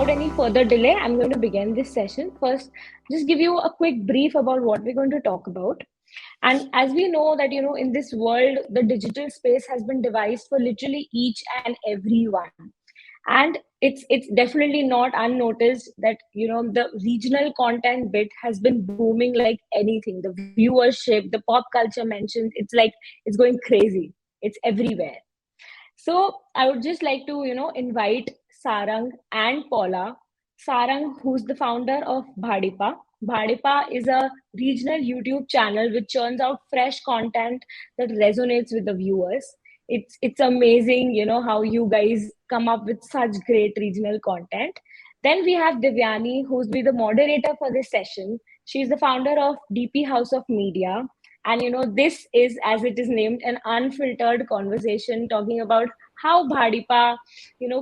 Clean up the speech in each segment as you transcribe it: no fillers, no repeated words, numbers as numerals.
without any further delay, I'm going to begin this session. First, just give you a quick brief about what we're going to talk about. And as we know that, in this world, the digital space has been devised for literally each and everyone. And it's definitely not unnoticed that, the regional content bit has been booming like anything. The viewership, the pop culture mentions, it's going crazy. It's everywhere. So I would just like to, invite Sarang and Paula. Sarang, who's the founder of BhaDiPa. BhaDiPa is a regional YouTube channel which churns out fresh content that resonates with the viewers. It's amazing, how you guys come up with such great regional content. Then we have Devyani, who's be the moderator for this session. She's the founder of DP House of Media, and this is, as it is named, an unfiltered conversation talking about how BhaDiPa,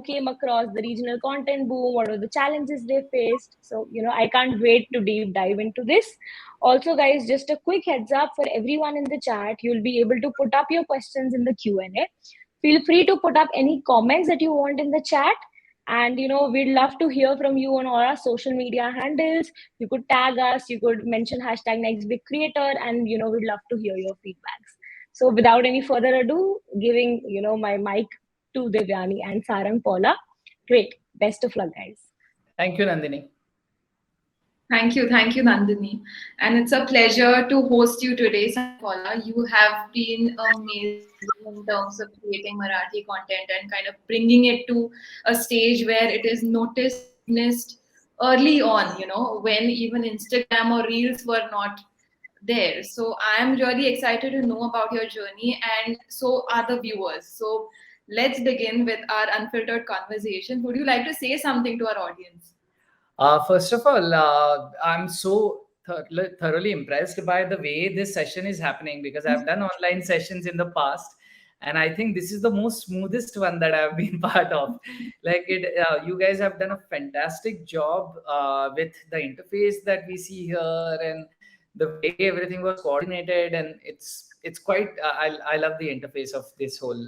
came across the regional content boom, what are the challenges they faced. So, I can't wait to deep dive into this. Also, guys, just a quick heads up for everyone in the chat, you'll be able to put up your questions in the Q&A. Feel free to put up any comments that you want in the chat. And we'd love to hear from you on all our social media handles. You could tag us, you could mention hashtag next big creator, and we'd love to hear your feedbacks. So without any further ado, giving my mic to Devyani and Sarang. Paula. Great. Best of luck, guys. Thank you, Nandini. Thank you, Nandini. And it's a pleasure to host you today, Paula. You have been amazing in terms of creating Marathi content and kind of bringing it to a stage where it is noticed early on, when even Instagram or Reels were not there. So I'm really excited to know about your journey, and so are the viewers. So let's begin with our unfiltered conversation. Would you like to say something to our audience? First of all, I'm so thoroughly impressed by the way this session is happening, because I've done online sessions in the past, and I think this is the most smoothest one that I've been part of. You guys have done a fantastic job with the interface that we see here, and the way everything was coordinated, and it's quite. I love the interface of this whole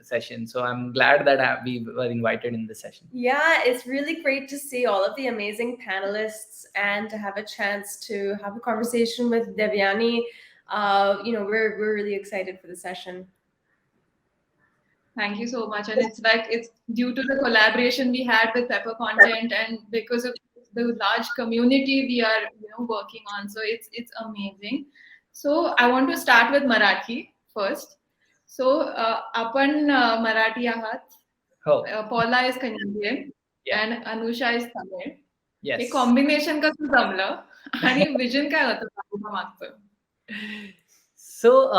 session. So I'm glad that we were invited in the session. Yeah, it's really great to see all of the amazing panelists and to have a chance to have a conversation with Devyani. We're really excited for the session. Thank you so much. And it's due to the collaboration we had with Pepper Content, and because of the large community we are working on. So it's amazing. So I want to start with Marathi first. So, आपण Marathi आहात. Paula is Canadian, and Anusha is Tamil. Yes. हे combination कसं जमलं आणि vision काय होतं मागचं? So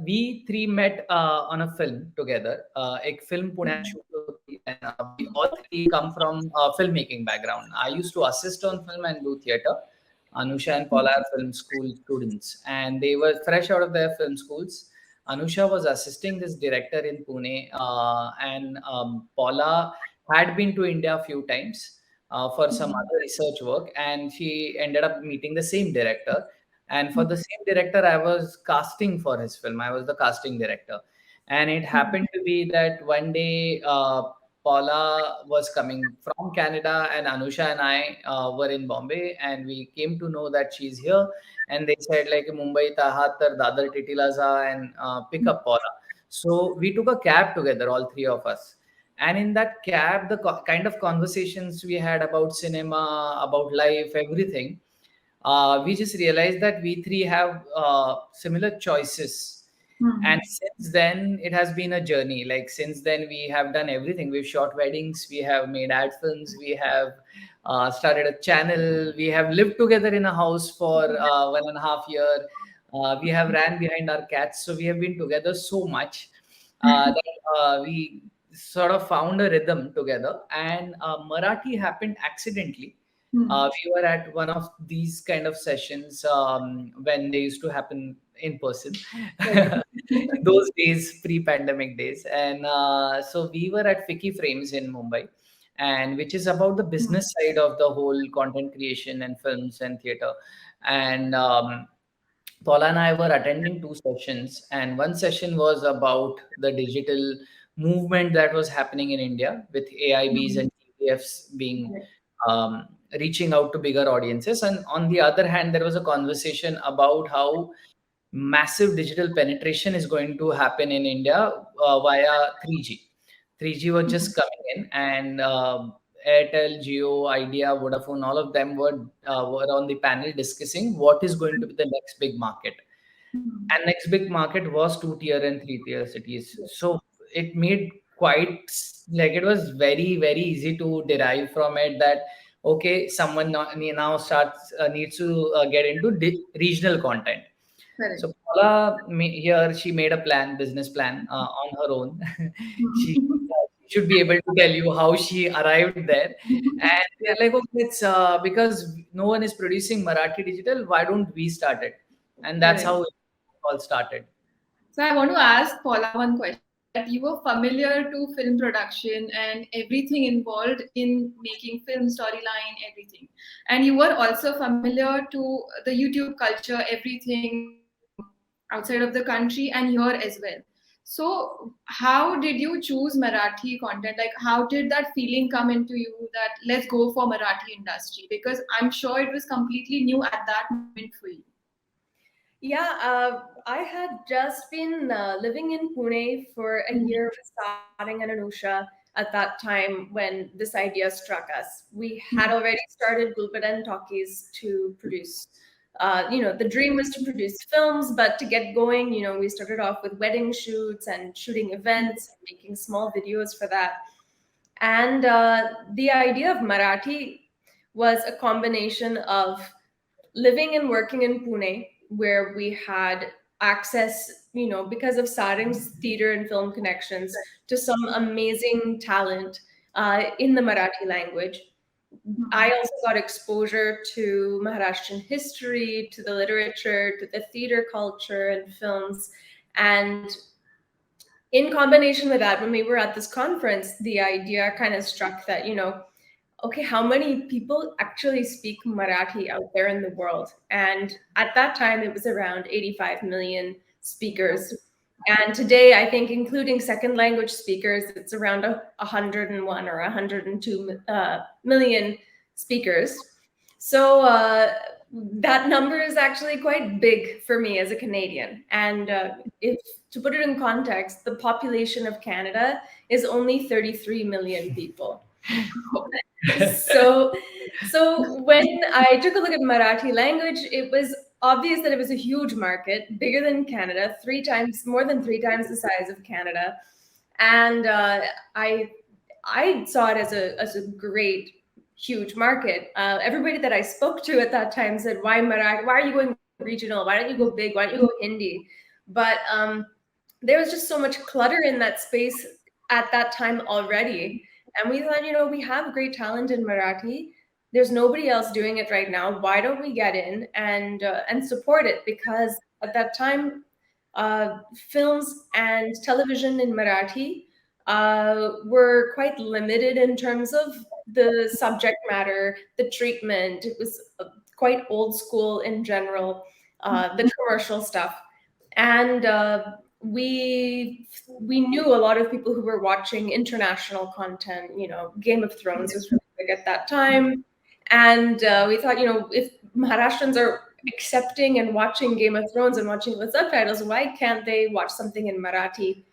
we three met on a film together. एक film पुण्यात shoot होती, and we all three come from filmmaking background. I used to assist on film and do theater. Anusha and Paula are film school students, and they were fresh out of their film schools. Anusha was assisting this director in Pune, and Paula had been to India a few times for some other research work, and she ended up meeting the same director. And for the same director, I was casting for his film. I was the casting director. And it happened to be that one day, Paula was coming from Canada, and Anusha and I were in Bombay, and we came to know that she's here. And they said, like, Mumbai Tahat tar Dadar Titila za, and pick up Paula. So we took a cab together, all three of us. And in that cab, the kind of conversations we had about cinema, about life, everything, we just realized that we three have similar choices. And since then, it has been a journey. Like, since then, we have done everything. We've shot weddings, we have made ad films, we have started a channel, we have lived together in a house for 1.5 years. We have ran behind our cats. So we have been together so much that we sort of found a rhythm together. And Marathi happened accidentally. We were at one of these kind of sessions when they used to happen in person. Those days, pre-pandemic days. And so we were at Fiki Frames in Mumbai, and which is about the business side of the whole content creation and films and theater. And Paula and I were attending 2 sessions, and one session was about the digital movement that was happening in India with AIBs and PFs being reaching out to bigger audiences. And on the other hand, there was a conversation about how massive digital penetration is going to happen in India via 3G. 3G was just coming in, and Airtel, Jio, Idea, Vodafone, all of them were on the panel discussing what is going to be the next big market. And next big market was 2 tier and 3 tier cities. So it made quite like it was very very easy to derive from it that okay, someone now starts needs to get into regional content. Correct. So Paula here, she made a business plan on her own. she should be able to tell you how she arrived there. And they're like, okay, it's because no one is producing Marathi digital. Why don't we start it? And that's Correct. how it all started. So I want to ask Paula one question. That you were familiar to film production and everything involved in making film, storyline, everything. And you were also familiar to the YouTube culture, everything outside of the country and here as well. So how did you choose Marathi content? Like how did that feeling come into you that let's go for Marathi industry? Because I'm sure it was completely new at that moment for you. Yeah, I had just been living in Pune for a year with Sarang and Anusha at that time when this idea struck us. We had already started Gulpad and Talkies to produce. The dream was to produce films, but to get going, we started off with wedding shoots and shooting events, making small videos for that. And the idea of Marathi was a combination of living and working in Pune, where we had access, because of Sarang's theater and film connections, to some amazing talent in the Marathi language. I also got exposure to Maharashtrian history, to the literature, to the theater culture and films. And in combination with that, when we were at this conference, the idea kind of struck that, okay, how many people actually speak Marathi out there in the world? And at that time, it was around 85 million speakers. And today, I think, including second language speakers, it's around 101 or 102 million speakers. So that number is actually quite big for me as a Canadian. And if to put it in context, the population of Canada is only 33 million people. So when I took a look at Marathi language, it was obvious that it was a huge market, bigger than Canada, more than three times the size of Canada. And I saw it as a great, huge market. Everybody that I spoke to at that time said, why Marathi? Why are you going regional? Why don't you go big? Why don't you go Hindi? But there was just so much clutter in that space at that time already. And we thought, we have great talent in Marathi. There's nobody else doing it right now. Why don't we get in and support it? Because at that time, films and television in Marathi were quite limited in terms of the subject matter, the treatment. It was quite old school in general, the commercial stuff. And we knew a lot of people who were watching international content. Game of Thrones was really big at that time. And we thought, if Maharashtrians are accepting and watching Game of Thrones and watching it with subtitles, why can't they watch something in Marathi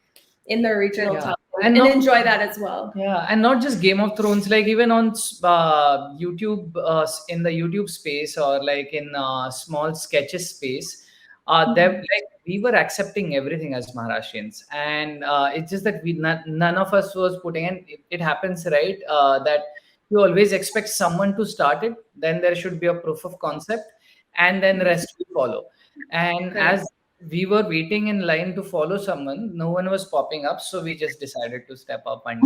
in their regional tongue and enjoy that as well? Yeah, and not just Game of Thrones, like even on YouTube, in the YouTube space, or like in small sketches space, we were accepting everything as Maharashtrians, and it's just that none of us was putting, and it happens, right? That you always expect someone to start it, then there should be a proof of concept, and then the rest will follow. And as we were waiting in line to follow someone, no one was popping up, so we just decided to step up and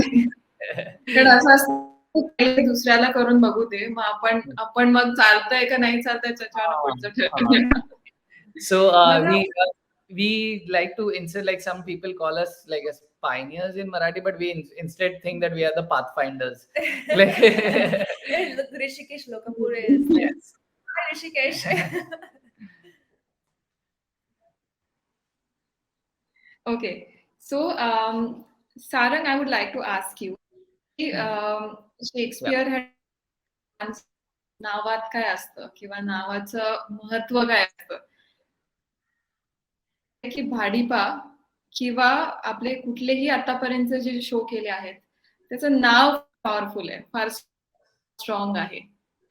दुसऱ्याला करून बघू दे, मग आपण मग चालतंय का नाही चालतंय त्याच्यावर पुढचं ठरवूया. So we like to insert, like some people call us like as pioneers in Marathi, but we instead think that we are the pathfinders. Like Rishikesh Lokapur is. Yes. Hi Rishikesh. Okay, so Sarang, I would like to ask you, Shakespeare नावात काय असतं किंवा नावाचं महत्व काय असतं की भाडीपा किंवा आपले कुठलेही आतापर्यंत जे शो केले आहेत त्याचं नाव पॉवरफुल आहे, फार स्ट्रॉंग आहे.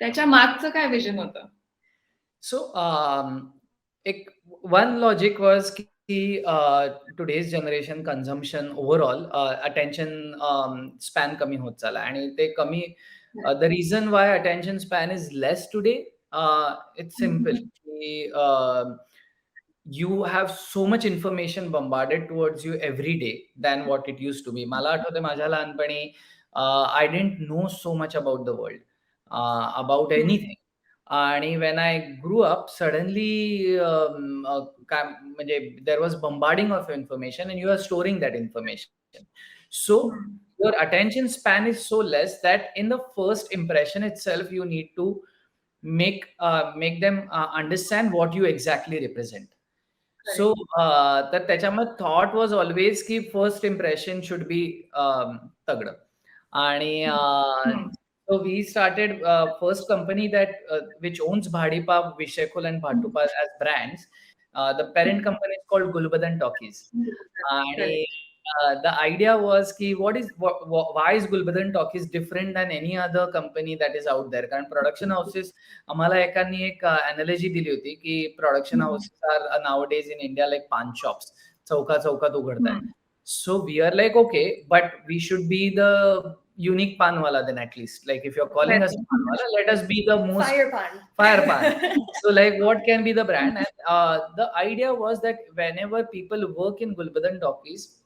त्याच्या मागचं काय विजन होतं? So, one logic was today's generation consumption overall attention span कमी होत चालला आणि ते कमी the reason why attention span is less today it's simple you have so much information bombarded towards you every day than what it used to be. मला आठवते माझ्या लहानपणी I didn't know so much about the world, about anything. आणि when I grew up, suddenly there was bombarding of information and you are storing that information. So your attention span is so less that in the first impression itself, you need to make them understand what you exactly represent. So तर त्याच्यामध्ये thought was always की first impression should be तगडं. आणि so we started first company that which owns BhaDiPa, Vishekul and Bhatupa as brands. The parent company is called Gulbadan Talkies. And the idea was ki why is Gulbadan Talkies different than any other company that is out there? Because production houses, आम्हाला एकाने एक analogy दिली होती की production houses are nowadays in India like pawn shops. चौकात उघडतात. So we are like, okay, but we should be the unique panwala then at least. Like if you're calling us panwala, let us be the most fire pan. So like what can be the brand? And the idea was that whenever people work in Gulbadan Talkies,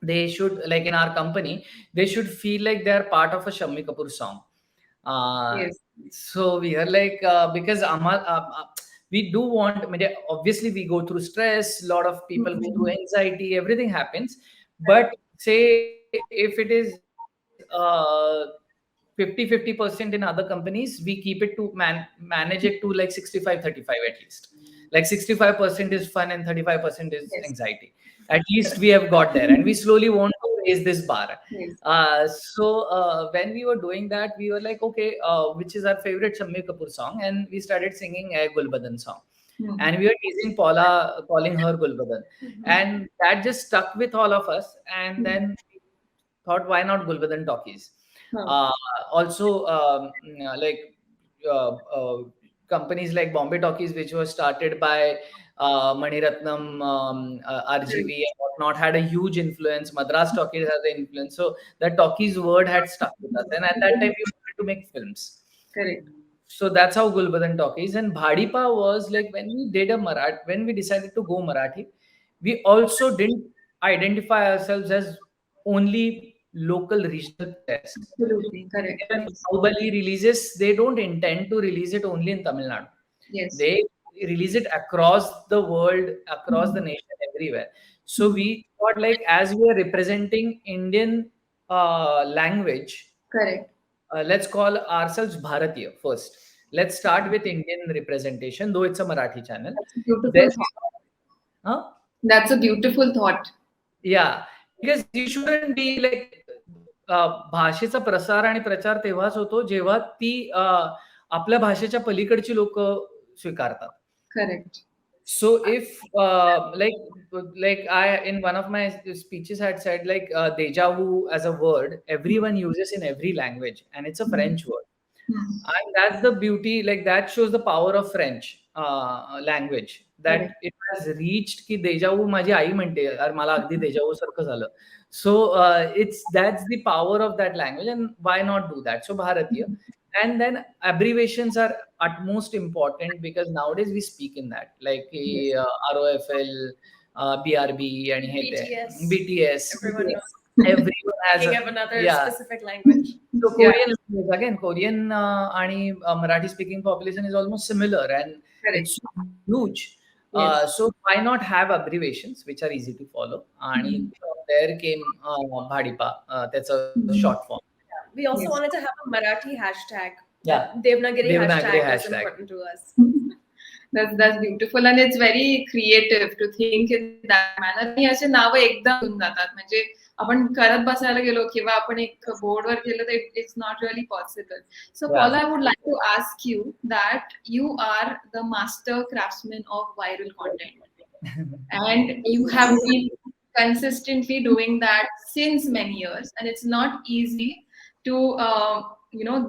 they should, like in our company, they should feel like they are part of a Shammi Kapoor song. Yes. So we are like, because we do want, obviously we go through stress, a lot of people go through anxiety, everything happens. But say if it is 50% in other companies, we keep it to manage it to like 65-35 at least. Like 65% is fun and 35% is anxiety. At least we have got there, and we slowly want to raise this bar. So when we were doing that, we were like, okay, which is our favorite Shammi Kapoor song? And we started singing a Gulbadan song. And we were teasing Paula, calling her Gulbadan. And that just stuck with all of us. And then we thought, why not Gulbadan Talkies? Also, like companies like Bombay Talkies, which was started by Maniratnam, RGV and whatnot, had a huge influence. Madras Talkies had the influence. So the Talkies word had stuck with us. And at that time, we wanted to make films. Correct. So that's how Gulbadan Talkies. And BhaDiPa was like when we did when we decided to go Marathi, we also didn't identify ourselves as only local regional players. Absolutely, correct. When Bahubali releases, they don't intend to release it only in Tamil Nadu. Yes. They release it across the world, across the nation, everywhere. So we thought like as we are representing Indian language, correct. Let's call ourselves Bharatiya first. Let's start with Indian representation, though it's a Marathi channel. That's a beautiful thought. That's a beautiful thought. Yeah, because you shouldn't be like भाषेचा प्रसार आणि प्रचार तेव्हाच होतो जेव्हा ती आपल्या भाषेच्या पलीकडची लोक स्वीकारतात. Correct. So if like I in one of my speeches had said like deja vu as a word everyone uses in every language and it's a French word. And that's the beauty, like that shows the power of French language, that it has reached ki deja vu माझी आई म्हणते यार मला अगदी deja vu सारखं झालं. So that's the power of that language, and why not do that? So Bharatiya, and then abbreviations are utmost important because nowadays we speak in that, like ROFL, BRB, and BTS. Everyone has another specific language. So Korean language, again, Korean and Marathi speaking population is almost similar, and it's huge. So why not have abbreviations which are easy to follow? And there came BhaDiPa. That's a short form. We also wanted to have a Marathi hashtag. Yeah, Devanagari hashtag is important to us. That's beautiful and it's very creative to think in that manner. आणि असे नावं एकदम येऊन जातात म्हणजे आपण करत बसायला गेलो किंवा आपण एक बोर्डवर गेलो तर it's not really possible. So Yeah. Paula, I would like to ask you that you are the master craftsman of viral content and you have been consistently doing that since many years, and it's not easy to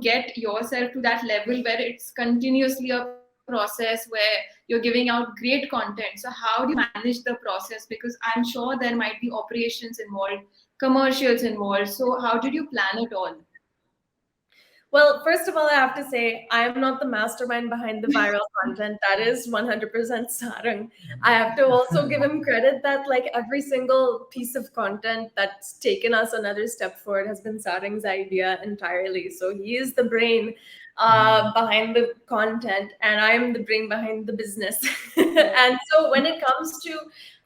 get yourself to that level where it's continuously a process where you're giving out great content. So how do you manage the process, because I'm sure there might be operations involved, commercials involved, so how did you plan it all? Well, first of all, I have to say, I am not the mastermind behind the viral content. That is 100% Sarang. I have to also give him credit that like every single piece of content that's taken us another step forward has been Sarang's idea entirely. So he is the brain behind the content, and I'm the brain behind the business. And so when it comes to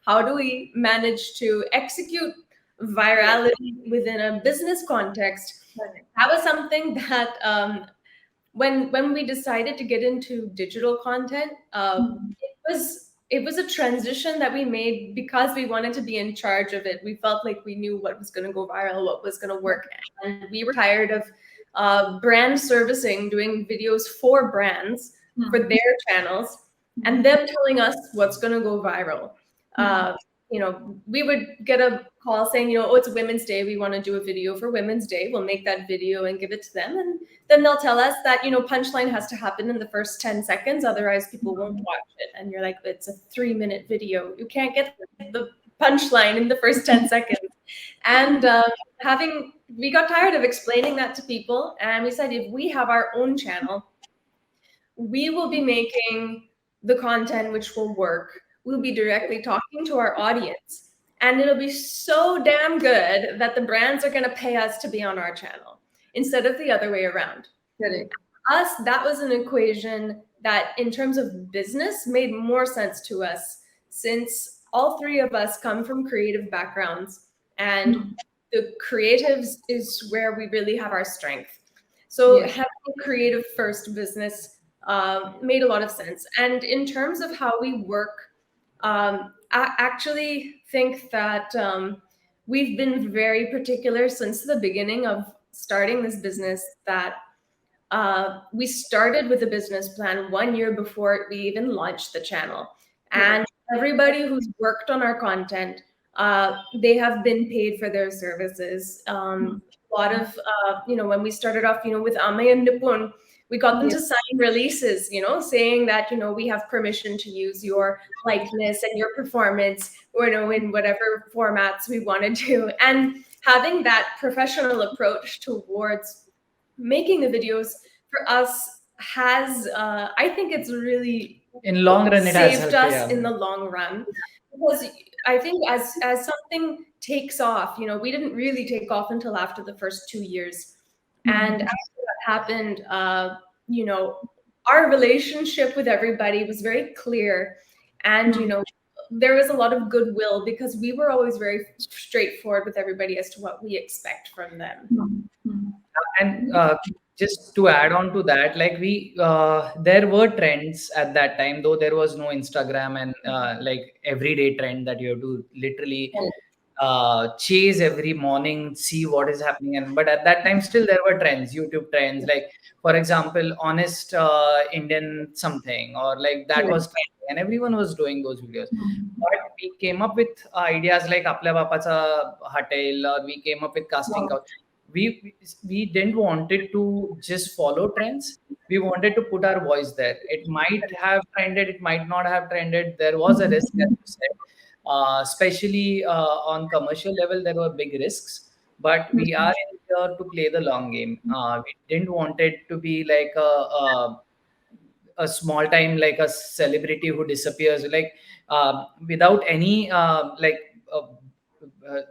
how do we manage to execute virality within a business context, that was something that when we decided to get into digital content, it was a transition that we made because we wanted to be in charge of it. We felt like we knew what was going to go viral, what was going to work, and we were tired of brand servicing, doing videos for brands for their channels, and them telling us what's going to go viral. We would get a call saying, oh, it's Women's Day. We want to do a video for Women's Day. We'll make that video and give it to them. And then they'll tell us that, punchline has to happen in the first 10 seconds. Otherwise, people won't watch it. And you're like, it's a 3-minute video. You can't get the punchline in the first 10 seconds. And we got tired of explaining that to people. And we said, if we have our own channel, we will be making the content which will work. We'll be directly talking to our audience, and it'll be so damn good that the brands are going to pay us to be on our channel instead of the other way around. Correct. Us, that was an equation that in terms of business made more sense to us, since all three of us come from creative backgrounds, and the creatives is where we really have our strength. So having a creative first business made a lot of sense. And in terms of how we work, I actually think that we've been very particular since the beginning of starting this business that we started with a business plan 1 year before we even launched the channel. And everybody who's worked on our content, they have been paid for their services. A lot of, when we started off, with Ame and Nipun, we got them to sign releases, saying that, we have permission to use your likeness and your performance, or, in whatever formats we wanted to. And having that professional approach towards making the videos for us has, I think it's really in long run, it has saved helped, us in the long run. Because I think as something takes off, we didn't really take off until after the first 2 years. And after that happened, our relationship with everybody was very clear. And, there was a lot of goodwill because we were always very straightforward with everybody as to what we expect from them. And just to add on to that, like there were trends at that time, though there was no Instagram and like everyday trend that you have to literally chase every morning, see what is happening. But at that time, still there were trends, YouTube trends, like for example, honest Indian something, or like that was trending, and everyone was doing those videos. But we came up with ideas like Apल्या Bapacha Hotel, or we came up with casting couch. We didn't want it to just follow trends. We wanted to put our voice there. It might have trended, it might not have trended. There was a risk, as you said. Especially on commercial level, there were big risks, but we are in here to play the long game. We didn't want it to be like a small time, like a celebrity who disappears, like without any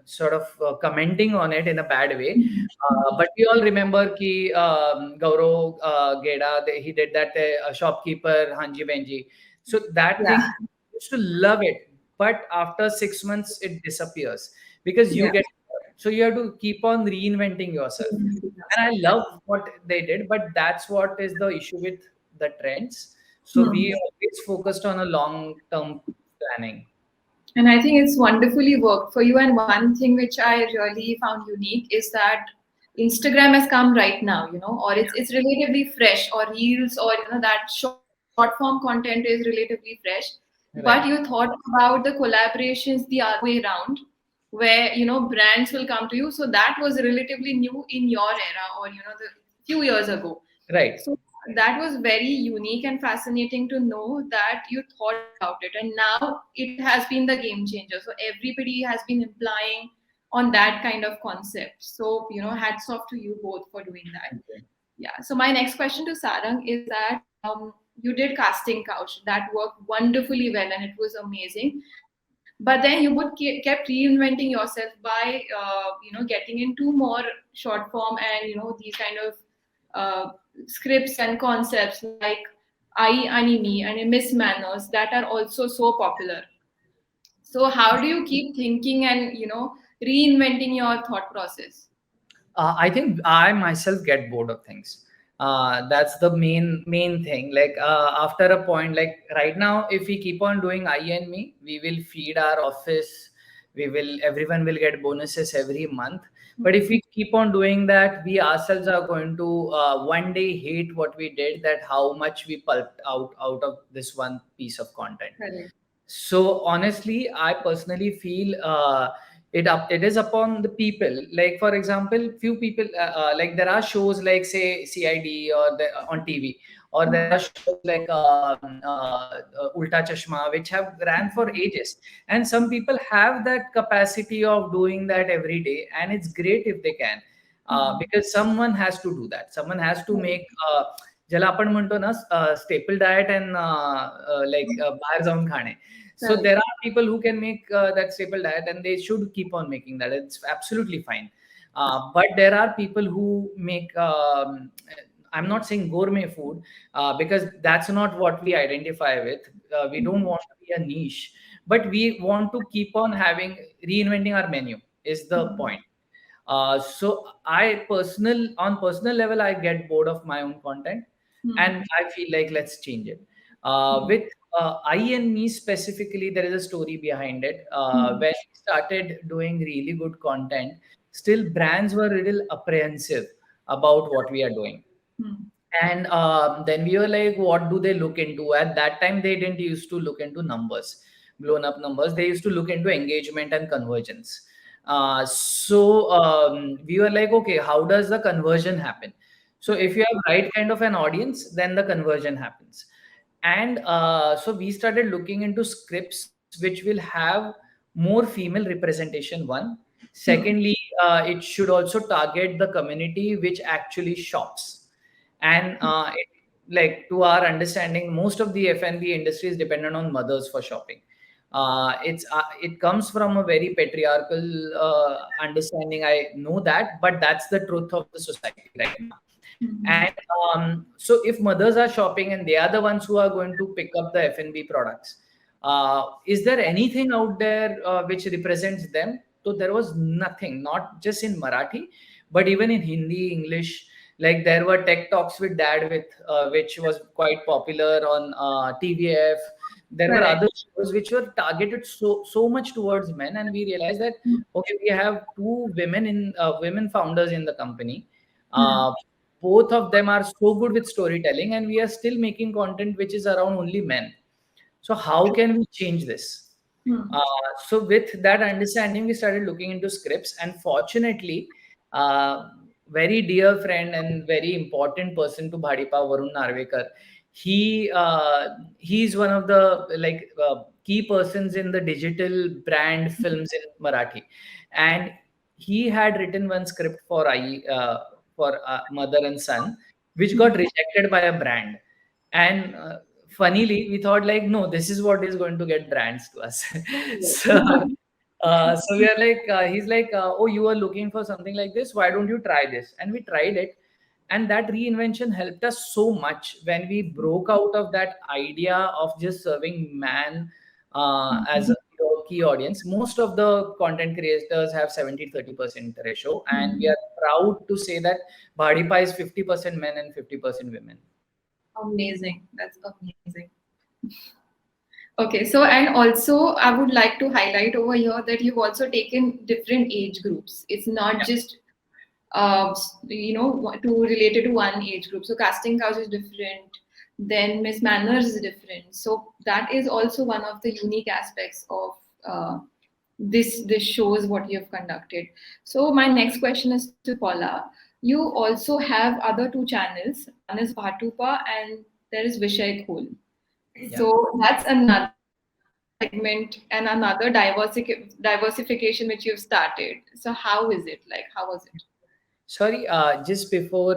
sort of commenting on it in a bad way. But we all remember ki Gaurav Geda, he did that shopkeeper Hanji Benji. So that thing, I used to love it. But after 6 months, it disappears because you get, so you have to keep on reinventing yourself. And I love what they did, but that's what is the issue with the trends. So we always focused on a long term planning. And I think it's wonderfully worked for you. And one thing which I really found unique is that Instagram has come right now, or it's relatively fresh, or reels, or that short form content is relatively fresh. But you Right. thought about the collaborations the other way around, where brands will come to you. So that was relatively new in your era, or the few years ago. Right. So that was very unique and fascinating to know that you thought about it. And now it has been the game changer. So everybody has been implying on that kind of concept. So, hats off to you both for doing that. Okay. Yeah. So my next question to Sarang is that you did casting couch that worked wonderfully well and it was amazing. But then you would kept reinventing yourself by getting into more short form and these kind of scripts and concepts like I anime and Miss Manners that are also so popular. So how do you keep thinking and reinventing your thought process? I think I myself get bored of things. That's the main thing. Like after a point, like right now, if we keep on doing I and me, we will feed our office. Everyone will get bonuses every month. But if we keep on doing that, we ourselves are going to one day hate what we did. That how much we pulped out of this one piece of content. Correct. So honestly, I personally feel it is upon the people. Like for example, few people like there are shows like say CID on TV, or there are shows like Ulta Chashma, which have ran for ages, and some people have that capacity of doing that every day, and it's great if they can, because someone has to do that. Someone has to make. ज्याला आपण म्हणतो ना staple diet and like बाहेर जाऊन खाणे. So there are people who can make that staple diet, and they should keep on making that. It's absolutely fine. But there are people who make, I'm not saying gourmet food, because that's not what we identify with. We don't want to be a niche, but we want to keep on reinventing our menu is the point. So on personal level, I get bored of my own content, and I feel like let's change it. With I and me specifically, there is a story behind it. When we started doing really good content, still brands were a little apprehensive about what we are doing. And then we were like, what do they look into? At that time, they didn't used to look into numbers, blown up numbers. They used to look into engagement and convergence. So we were like, okay, how does the conversion happen? So if you have right kind of an audience, then the conversion happens. And so we started looking into scripts which will have more female representation. One, secondly, it should also target the community which actually shops. And like to our understanding, most of the F&B industry is dependent on mothers for shopping. It comes from a very patriarchal understanding. I know that, but that's the truth of the society right now. And so if mothers are shopping and they are the ones who are going to pick up the F&B products, is there anything out there which represents them? So there was nothing, not just in Marathi, but even in Hindi, English. Like there were tech talks with dad, which was quite popular on TVF. There were other shows which were targeted so much towards men, and we realized that okay, we have two women founders in the company. Both of them are so good with storytelling, and we are still making content which is around only men. So how can we change this? So with that understanding, we started looking into scripts, and fortunately, very dear friend and very important person to BhaDiPa, Varun Narvekar, he's one of the key persons in the digital brand films in Marathi, and he had written one script for mother and son, which got rejected by a brand. And funnily, we thought like, no, this is what is going to get brands to us. So we are like, he's like, oh, you are looking for something like this. Why don't you try this? And we tried it. And that reinvention helped us so much when we broke out of that idea of just serving man as a key audience. Most of the content creators have 70-30% ratio. And we are proud to say that BhaDiPa is 50% men and 50% women. Amazing. That's amazing. Okay, so and also I would like to highlight over here that you've also taken different age groups. It's not just to related to one age group. So casting couch is different. Then Miss Manners is different. So that is also one of the unique aspects of this shows what you have conducted. So my next question is to Paula. You also have other two channels. One is Bhatupa and there is Vishay Khol. Yeah. So that's another segment and another diversification which you've started. So how is it like? How was it? Sorry, just before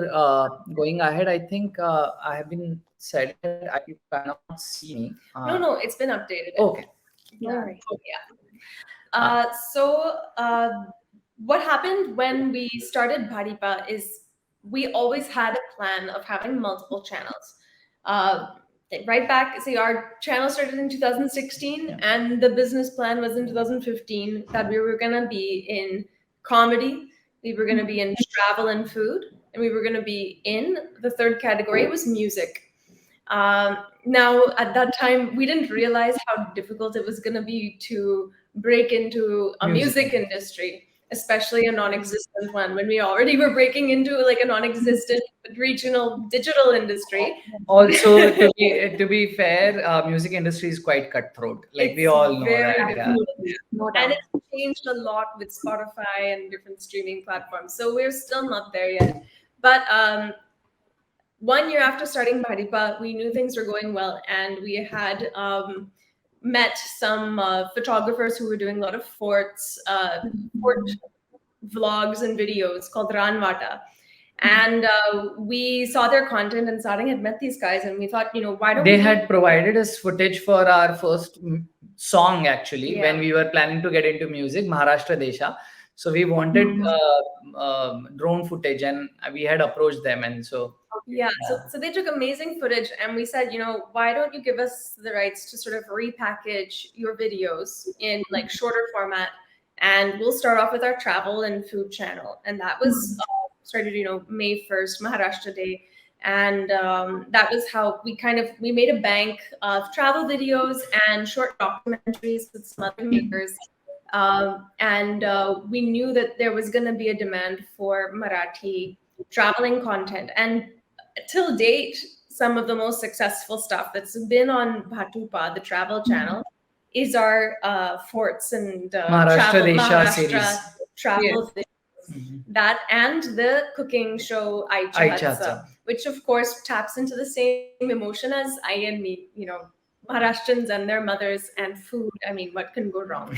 going ahead, I think I have been said that you cannot see me. No, it's been updated. Okay. No worries. What happened when we started BhaDiPa is we always had a plan of having multiple channels. Right back, see, our channel started in 2016, and the business plan was in 2015 that we were going to be in comedy, we were going to be in travel and food, and we were going to be in the third category was music. Now, at that time, we didn't realize how difficult it was going to be to break into a music industry, especially a non-existent one, when we already were breaking into like a non-existent regional digital industry. Also, to be fair, music industry is quite cutthroat. Like we It's all know very that. Yeah. difficult. No And doubt. it's changed a lot with Spotify and different streaming platforms. So we're still not there yet. But 1 year after starting BhaDiPa, we knew things were going well, and we had met some photographers who were doing a lot of fort vlogs and videos called Ranvata. And we saw their content, and Sarang had met these guys, and we thought, why don't They we had provided us footage for our first song actually when we were planning to get into music, Maharashtra Desha. So we wanted drone footage, and we had approached them, and so so they took amazing footage, and we said, why don't you give us the rights to sort of repackage your videos in like shorter format, and we'll start off with our travel and food channel. And that was started May 1st, Maharashtra Day. And that was how we made a bank of travel videos and short documentaries with some other makers. And we knew that there was going to be a demand for Marathi traveling content. And till date, some of the most successful stuff that's been on Bhatupa, the travel channel, is our forts and Maharashtra Desha series. Travel videos. That and the cooking show Aicha, which of course taps into the same emotion as I and me, Maharashtrians and their mothers and food. I mean, what can go wrong?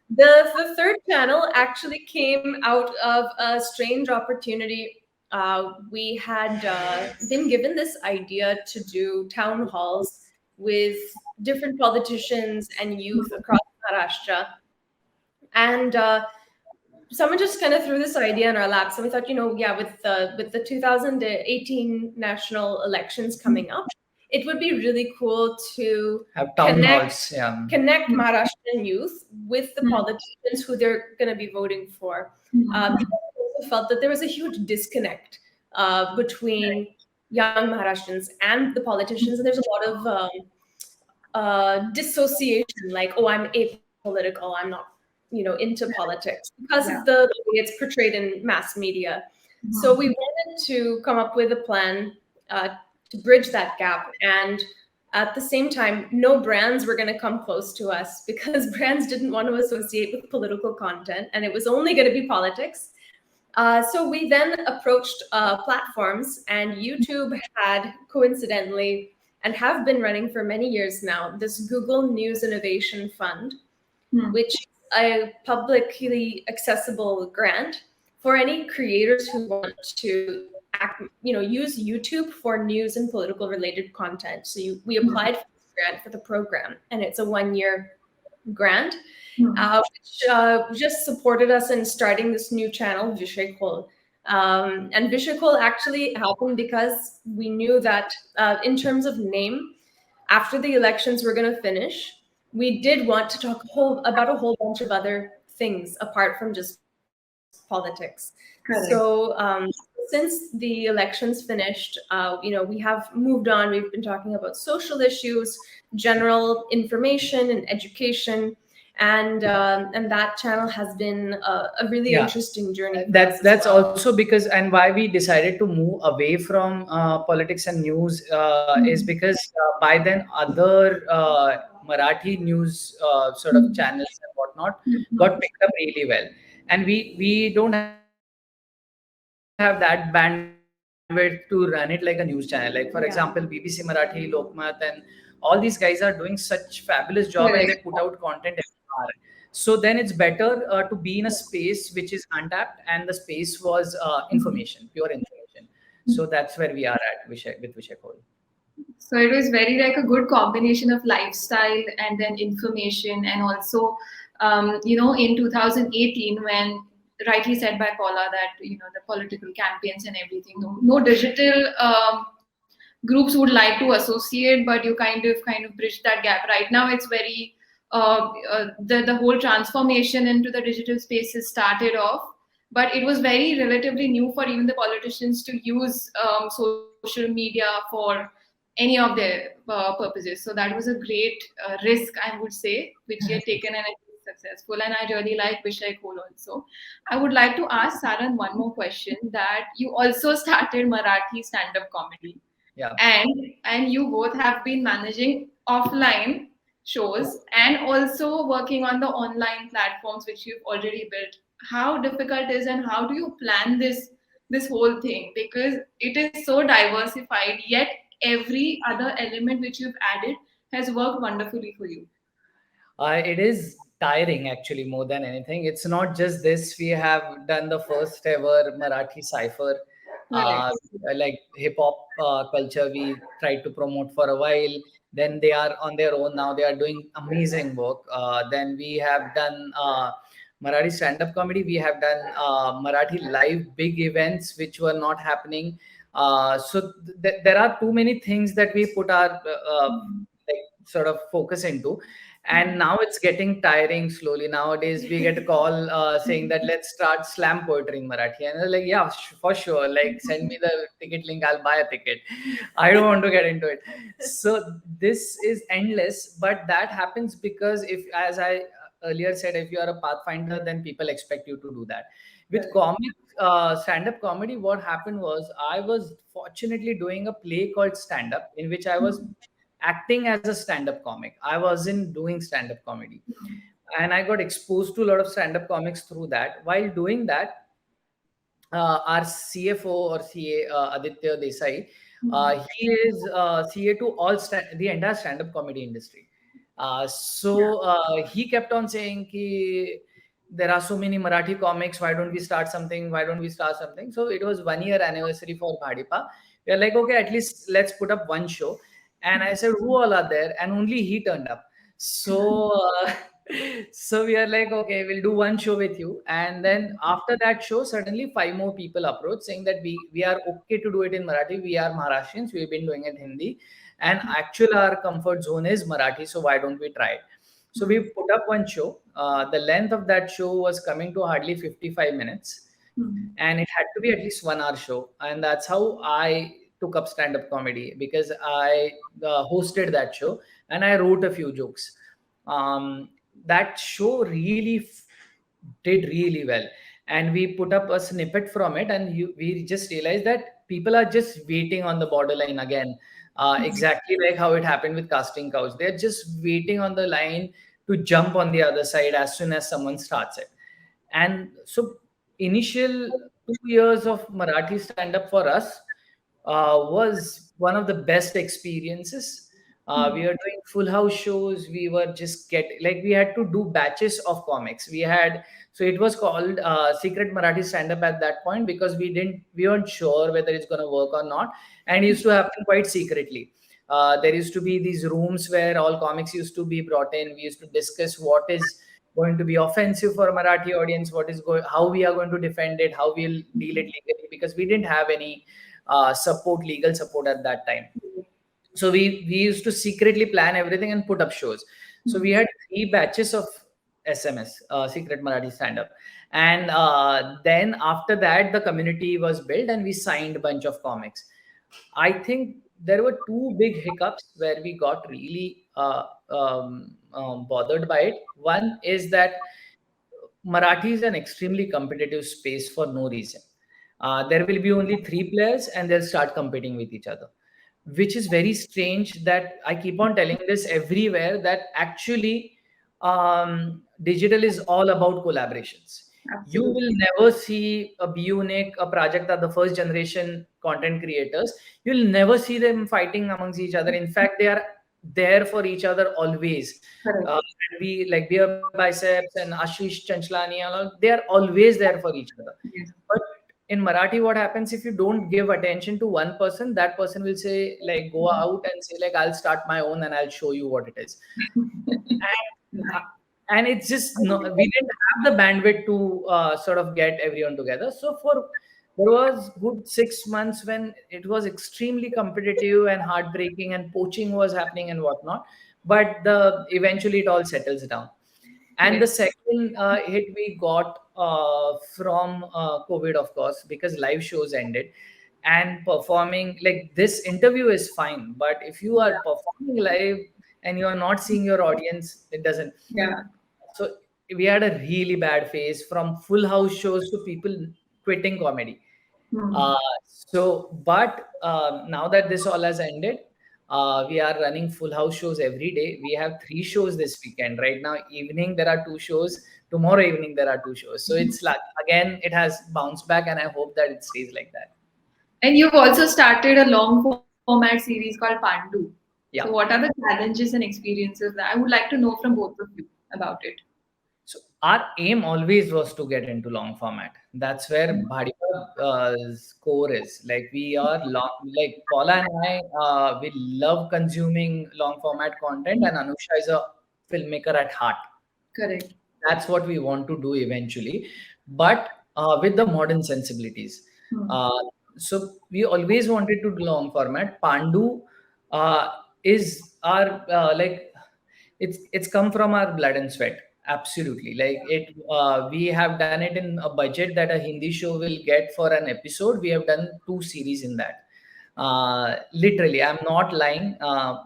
The third channel actually came out of a strange opportunity. We had been given this idea to do town halls with different politicians and youth across Maharashtra. And someone just kind of threw this idea in our laps, and we thought, with the 2018 national elections coming up, it would be really cool to have town halls, connect Maharashtrian youth with the politicians who they're going to be voting for. Because we also felt that there was a huge disconnect between young Maharashtrians and the politicians, and there's a lot of dissociation, like, oh, I'm apolitical, I'm not into politics, because of the way it's portrayed in mass media. So we wanted to come up with a plan to bridge that gap. And at the same time, no brands were going to come close to us, because brands didn't want to associate with political content, and it was only going to be politics. So we then approached platforms, and YouTube had coincidentally, and have been running for many years now, this Google News Innovation Fund, which a publicly accessible grant for any creators who want to use YouTube for news and political related content. So we applied for this grant for the program, and it's a 1-year grant, which just supported us in starting this new channel, Vishay Khol. And Vishay Khol actually happened because we knew that in terms of name, after the elections were going to finish, we did want to talk about a whole bunch of other things apart from just politics. Correct. So since the elections finished, we have moved on. We've been talking about social issues, general information, and education, and that channel has been a really interesting journey for us That's as well. also because, and why we decided to move away from politics and news is because by then other Marathi news sort of channels and whatnot got picked up really well, and we don't have that bandwidth to run it like a news channel. Like for example, BBC Marathi, Lokmat, and all these guys are doing such fabulous job and they put out content every hour. So then it's better to be in a space which is untapped, and the space was information, pure information. So that's where we are at with Vishek Hole. So it was very like a good combination of lifestyle and then information, and also, in 2018, when rightly said by Paula that the political campaigns and everything, no digital groups would like to associate, but you kind of bridge that gap. Right now, it's very the whole transformation into the digital spaces started off, but it was very relatively new for even the politicians to use social media for any of their purposes. So that was a great risk, I would say, which he had taken, and it was successful. And I really like Vishai Kol also. I would like to ask Sarang one more question, that you also started Marathi stand-up comedy. Yeah. And you both have been managing offline shows and also working on the online platforms which you've already built. How difficult is, and how do you plan this whole thing, because it is so diversified, yet every other element which you've added has worked wonderfully for you? It is tiring actually more than anything. It's not just this. We have done the first ever Marathi cipher, uh, Correct. like hip hop culture. We tried to promote for a while. Then they are on their own now. They are doing amazing work. Then we have done Marathi stand-up comedy. We have done Marathi live big events which were not happening. There are too many things that we put our like sort of focus into, and now it's getting tiring slowly. Nowadays we get a call saying that let's start slam poetry in Marathi, and I'm like, yeah, for sure, like send me the ticket link, I'll buy a ticket. I don't want to get into it. So this is endless, but that happens because, if, as I earlier said, if you are a pathfinder, then people expect you to do that. With comic stand-up comedy, what happened was, I was fortunately doing a play called Stand Up, in which I was acting as a stand-up comic. I wasn't doing stand-up comedy, and I got exposed to a lot of stand-up comics through that. While doing that, our CFO or CA, Aditya Desai, he is CA to the entire stand-up comedy industry. He kept on saying ki, there are so many Marathi comics, why don't we start something, so it was 1 year anniversary for BhaDiPa. We are like, okay, at least let's put up one show. And I said, who all are there? And only he turned up. So so we are like, okay, we'll do one show with you. And then after that show, suddenly 5 more people approached saying that we are okay to do it in Marathi. We are Maharashtrians, we've been doing it Hindi, and actually our comfort zone is Marathi, so why don't we try it? So we put up one show. The length of that show was coming to hardly 55 minutes, and it had to be at least 1 hour show. And that's how I took up stand-up comedy, because I hosted that show and I wrote a few jokes. That show really did really well, and we put up a snippet from it, and we just realized that people are just waiting on the borderline again, exactly like how it happened with Casting Couch. They're just waiting on the line to jump on the other side as soon as someone starts it. And so initial 2 years of Marathi stand-up for us was one of the best experiences. We were doing full house shows. We were just we had to do batches of comics. So it was called Secret Marathi Stand Up at that point, because we weren't sure whether it's going to work or not. And it used to happen quite secretly. There used to be these rooms where all comics used to be brought in. We used to discuss what is going to be offensive for Marathi audience, how we are going to defend it, how we'll deal it legally, because we didn't have any legal support at that time. So we used to secretly plan everything and put up shows. So we had 3 batches of SMS, Secret Marathi Stand Up. And then after that, the community was built and we signed a bunch of comics. I think there were two big hiccups where we got really bothered by it. One is that Marathi is an extremely competitive space for no reason. There will be only three players and they'll start competing with each other, which is very strange. That I keep on telling this everywhere, that actually digital is all about collaborations. You Absolutely. will never see a Unique, a Prajakta, the first generation content creators. You'll never see them fighting amongst each other. In fact, they are there for each other always. Correct. And we like Beer Biceps and Ashish Chanchlani, and all, they are always there for each other. Yes. But in Marathi, what happens if you don't give attention to one person? That person will say, like, go out and say, like, I'll start my own and I'll show you what it is. And, and it's just no, we didn't have the bandwidth to sort of get everyone together. So there was good 6 months when it was extremely competitive and heartbreaking, and poaching was happening and whatnot. But the eventually it all settles down. And the Yes. second hit we got from COVID, of course, because live shows ended. And performing, like, this interview is fine, but if you are performing live and you are not seeing your audience, it doesn't. Yeah. So we had a really bad phase, from full house shows to people quitting comedy. Hmm. But now that this all has ended, we are running full house shows every day. We have 3 shows this weekend. Right now, evening there are 2 shows. Tomorrow evening there are 2 shows. So it's like, again, it has bounced back, and I hope that it stays like that. And you've also started a long format series called Pandu. So Yeah. what are the challenges and experiences that I would like to know from both of you about it? So our aim always was to get into long format. That's where BhaDiPa's core is. Like, we are long, like Paula and I, we love consuming long format content, and Anusha is a filmmaker at heart. Correct. That's what we want to do eventually, but with the modern sensibilities. Hmm. So we always wanted to do long format. Pandu uh, is our like, it's come from our blood and sweat. Absolutely, like it. We have done it in a budget that a Hindi show will get for an episode. We have done 2 series in that. Literally, I'm not lying.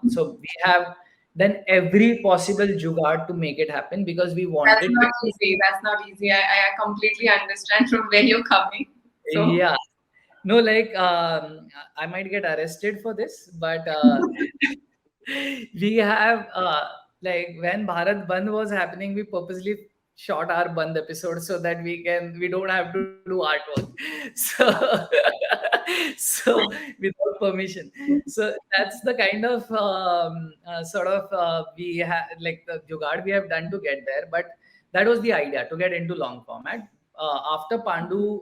So we have done every possible jugaad to make it happen, because we That's wanted. not easy. That's not easy. I completely understand from where you're coming. So Yeah, no, like, I might get arrested for this, but we have like, when Bharat Bandh was happening, we purposely shot our Bandh episode so that we don't have to do artwork. So so without permission. So that's the kind of sort of we have, like, the jugaad we have done to get there. But that was the idea, to get into long format. After Pandu,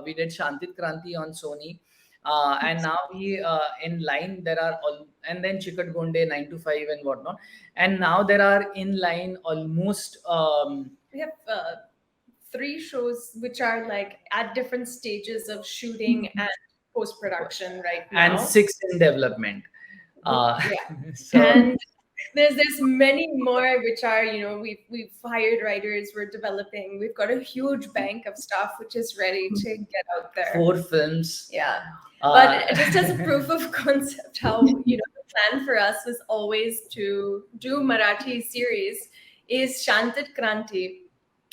we did Shantit Kranti on Sony. And now we in line there are all, and then Chikat Gonde 9 to 5 and whatnot. And now there are in line almost We have 3 shows which are like at different stages of shooting and post production right now. and 6 in development. Yeah. So And there's many more which are, we've hired writers, we're developing, we've got a huge bank of stuff which is ready to get out there. 4 films. Yeah. Uh, But just as a proof of concept, how the plan for us was always to do Marathi series is Shantit Kranti,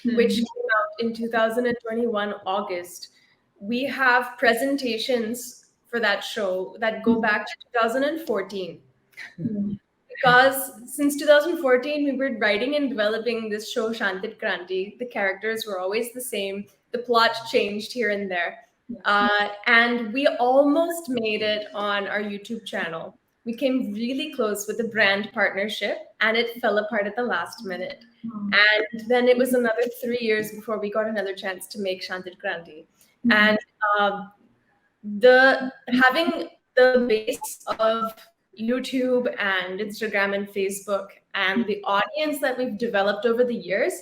which came out in 2021 August. We have presentations for that show that go back to 2014. Because since 2014, we were writing and developing this show, Shantit Kranti. The characters were always the same. The plot changed here and there. And we almost made it on our YouTube channel. We came really close with a brand partnership, and it fell apart at the last minute. And then it was another 3 years before we got another chance to make Shantit Kranti. And having the base of YouTube and Instagram and Facebook and the audience that we've developed over the years,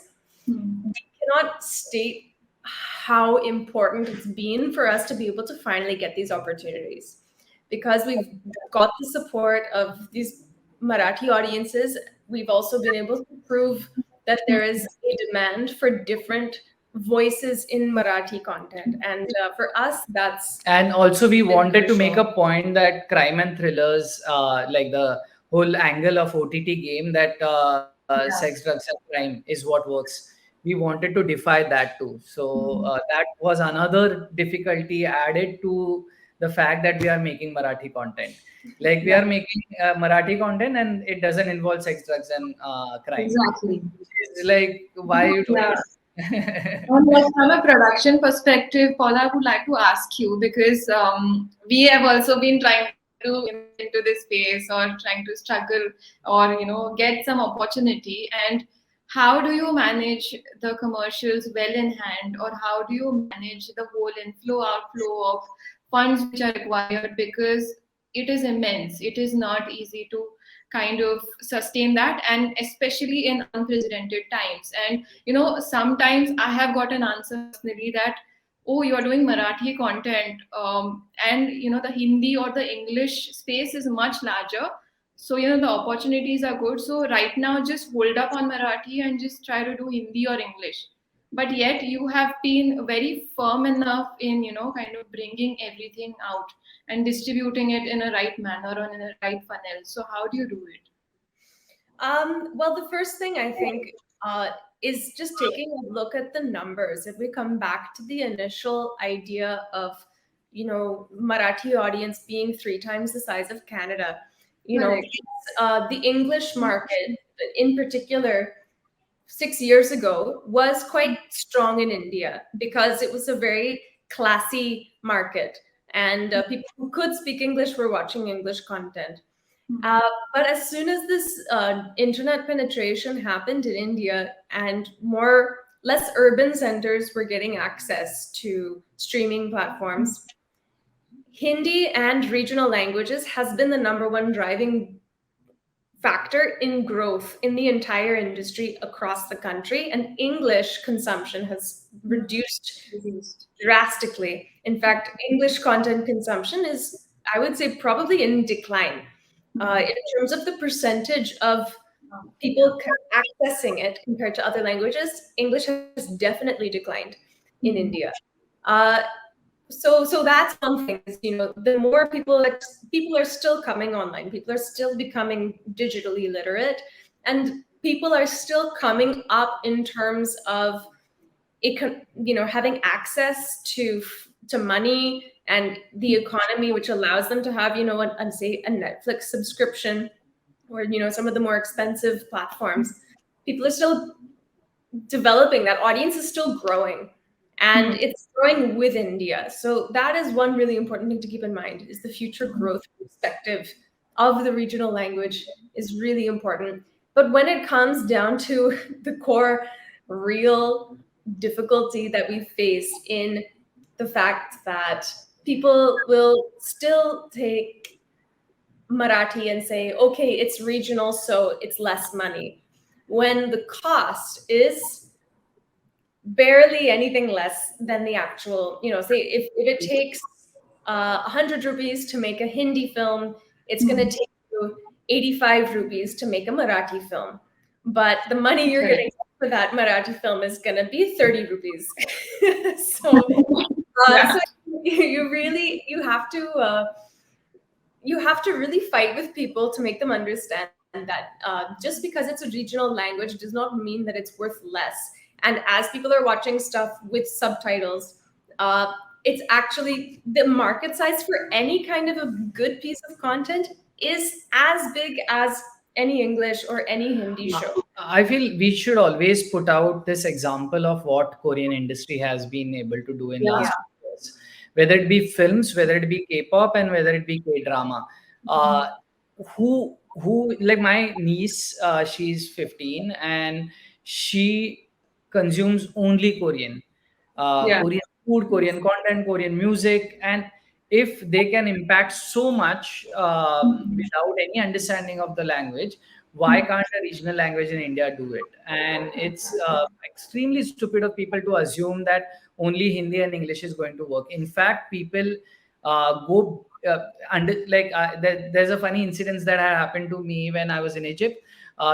we cannot state how important it's been for us to be able to finally get these opportunities, because we've got the support of these Marathi audiences. We've also been able to prove that there is a demand for different voices in Marathi content, and for us, that's And also, we been wanted to make crucial. a point that crime and thrillers, like the whole angle of OTT game, that sex, Yeah. drugs, and crime is what works. We wanted to defy that too. So that was another difficulty added to the fact that we are making Marathi content. Like we Yeah. are making Marathi content, and it doesn't involve sex, drugs, and crime. Exactly. It's like, why are you doing Yeah. it? And like from a production perspective, Paula, I would like to ask you because we have also been trying to get into this space or trying to struggle or get some opportunity. And how do you manage the commercials well in hand, or how do you manage the whole inflow outflow of funds which are required? Because it is immense. It is not easy to kind of sustain that, and especially in unprecedented times. And sometimes I have got an answer personally that, oh, you're doing Marathi content, and the Hindi or the English space is much larger. So the opportunities are good. So right now, just hold up on Marathi and just try to do Hindi or English. But yet you have been very firm enough in kind of bringing everything out and distributing it in a right manner or in a right funnel. So how do you do it? Well, the first thing I think is just taking a look at the numbers. If we come back to the initial idea of, Marathi audience being 3 times the size of Canada, Correct. the English market in particular 6 years ago was quite strong in India because it was a very classy market, and people who could speak English were watching English content. Uh, but as soon as this internet penetration happened in India and less urban centers were getting access to streaming platforms, Hindi and regional languages has been the number one driving factor in growth in the entire industry across the country, and English consumption has reduced drastically. In fact, English content consumption is, I would say, probably in decline. In terms of the percentage of people accessing it compared to other languages, English has definitely declined in India. Uh, so that's one thing is, the more people are still coming online, people are still becoming digitally literate, and people are still coming up in terms of having access to money and the economy, which allows them to have say a Netflix subscription or some of the more expensive platforms. People are still developing. That audience is still growing, and it's growing with India. So that is one really important thing to keep in mind, is the future growth perspective of the regional language is really important. But when it comes down to the core real difficulty that we face in the fact that people will still take Marathi and say, okay, it's regional, so it's less money, when the cost is barely anything less than the actual, say if it takes 100 rupees to make a Hindi film, it's going to take you 85 rupees to make a Marathi film. But the money you're getting for that Marathi film is going to be 30 rupees. so you have to really fight with people to make them understand that just because it's a regional language does not mean that it's worth less. And as people are watching stuff with subtitles, it's actually the market size for any kind of a good piece of content is as big as any English or any Hindi show. I feel we should always put out this example of what Korean industry has been able to do in last years, whether it be films, whether it be K-pop, and whether it be K-drama. Who like my niece, she's 15 and she consumes only Korean, Korean food, Korean content, Korean music, and if they can impact so much without any understanding of the language, why can't a regional language in India do it? And it's extremely stupid of people to assume that only Hindi and English is going to work. In fact, people go there's a funny incident that had happened to me when I was in Egypt.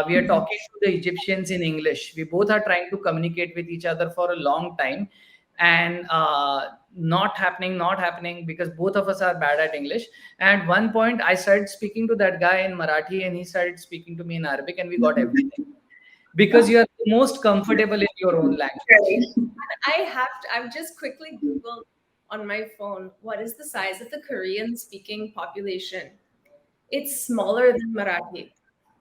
We are talking to the Egyptians in English. We both are trying to communicate with each other for a long time, and not happening because both of us are bad at English. And at one point, I started speaking to that guy in Marathi, and he started speaking to me in Arabic, and we got everything because you are most comfortable in your own language. I've just quickly Googled on my phone, what is the size of the Korean speaking population? It's smaller than Marathi.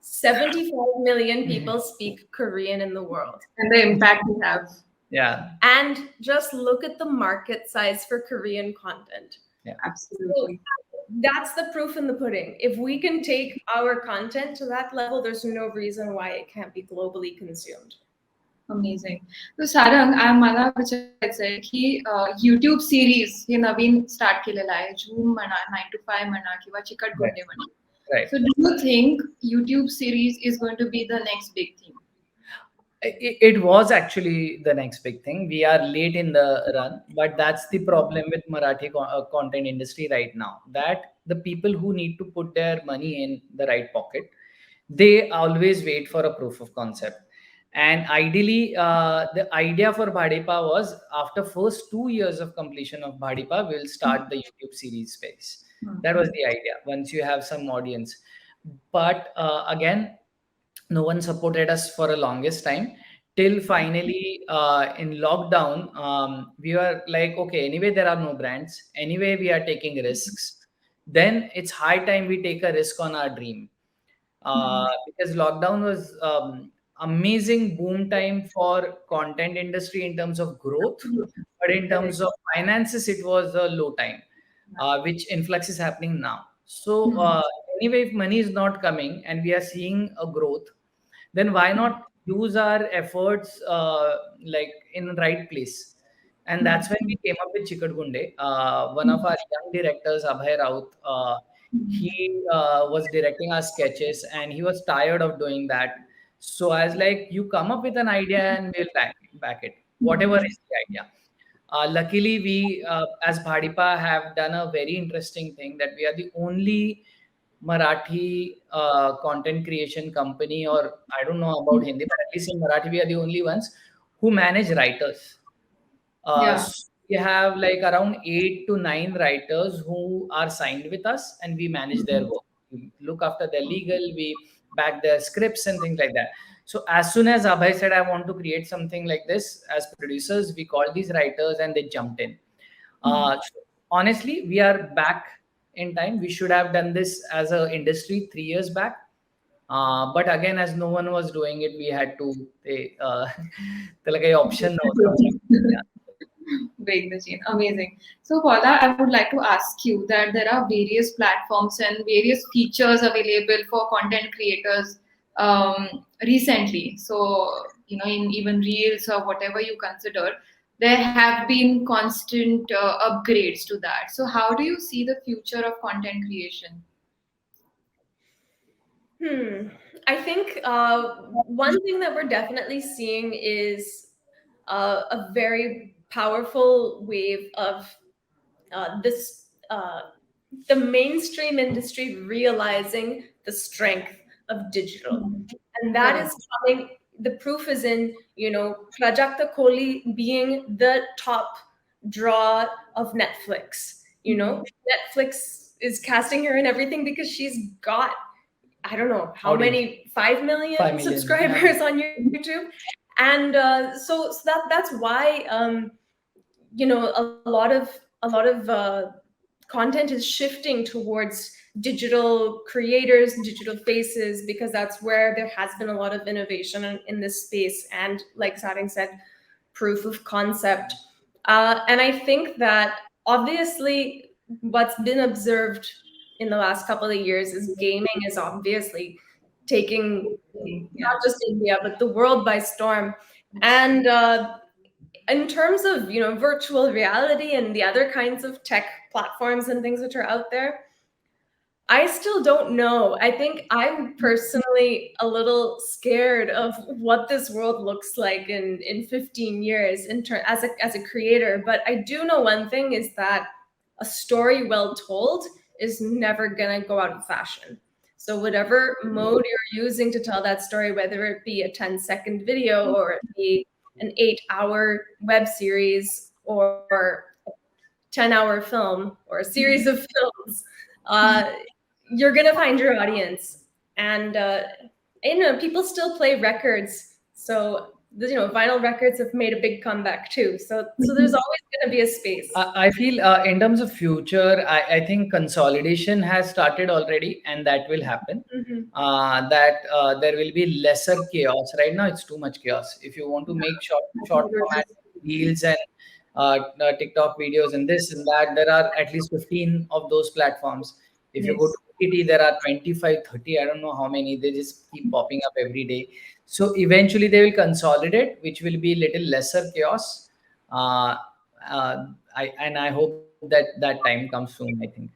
75 million people speak Korean in the world. And the impact we have. Yeah. And just look at the market size for Korean content. Yeah. Absolutely. So that's the proof in the pudding. If we can take our content to that level, there's no reason why it can't be globally consumed. Amazing. So Sarang, मला विचारायचं आहे की YouTube series हे नवीन start केलेलं आहे. झूम म्हणा, 9 to 5 म्हणा किंवा चिकटगुंडे म्हणा. Right. So do you think YouTube series is going to be the next big thing? It was actually the next big thing. We are late in the run, but that's the problem with Marathi content industry right now, that the people who need to put their money in the right pocket, they always wait for a proof of concept. And ideally, the idea for BhaDiPa was, after first 2 years of completion of BhaDiPa, we'll start the YouTube series space. That was the idea, once you have some audience. But again, no one supported us for a longest time, till finally in lockdown, we were like, okay, anyway there are no brands, anyway we are taking risks, then it's high time we take a risk on our dream. Because lockdown was amazing boom time for content industry in terms of growth, but in terms of finances it was a low time, which influx is happening now. So anyway, if money is not coming and we are seeing a growth, then why not use our efforts like in the right place? And that's when we came up with Chikatgunde. One of our young directors, Abhay Raut, he was directing our sketches and he was tired of doing that. So I was like, you come up with an idea and we'll back it, whatever is the idea. Luckily, we as BhaDiPa have done a very interesting thing, that we are the only Marathi content creation company, or I don't know about Hindi, but at least in Marathi, we are the only ones who manage writers. So we have like around 8 to 9 writers who are signed with us, and we manage their work. We look after their legal, we back their scripts and things like that. So as soon as Abhay said, I want to create something like this, as producers, we called these writers and they jumped in. So honestly, we are back in time. We should have done this as an industry 3 years back. But again, as no one was doing it, we had to like a option. Yeah. Break the chain. Amazing. So Paula, I would like to ask you that there are various platforms and various features available for content creators recently. So, you know, in even Reels or whatever you consider, there have been constant upgrades to that. So how do you see the future of content creation? I think one thing that we're definitely seeing is a very powerful wave of the mainstream industry realizing the strength of digital. And that is coming, the proof is in, you know, Prajakta Kohli being the top draw of Netflix. You know, Netflix is casting her in everything because she's got, I don't know how many, 5 million, 5 million subscribers on YouTube. And so that's why you know, a lot of content is shifting towards digital creators, digital faces, because that's where there has been a lot of innovation in this space, and like Sarang said, proof of concept. And I think that obviously what's been observed in the last couple of years is gaming is obviously taking not just India but the world by storm. And in terms of, you know, virtual reality and the other kinds of tech platforms and things which are out there, I still don't know. I think I'm personally a little scared of what this world looks like in 15 years as a creator. But I do know one thing is that a story well told is never gonna go out of fashion. So whatever mode you're using to tell that story, whether it be a 10-second video or it be an 8-hour web series or 10-hour film or a series of films, you're gonna find your audience. And people still play records, so vinyl records have made a big comeback too. So there's always gonna be a space. I feel in terms of future, I think consolidation has started already, and that will happen. There will be lesser chaos. Right now, it's too much chaos. If you want to make short format reels and TikTok videos and this and that, there are at least 15 of those platforms. If you go to OTT, there are 25, 30, I don't know how many. They just keep popping up every day. So eventually they will consolidate, which will be little lesser chaos. I hope that time comes soon, I think.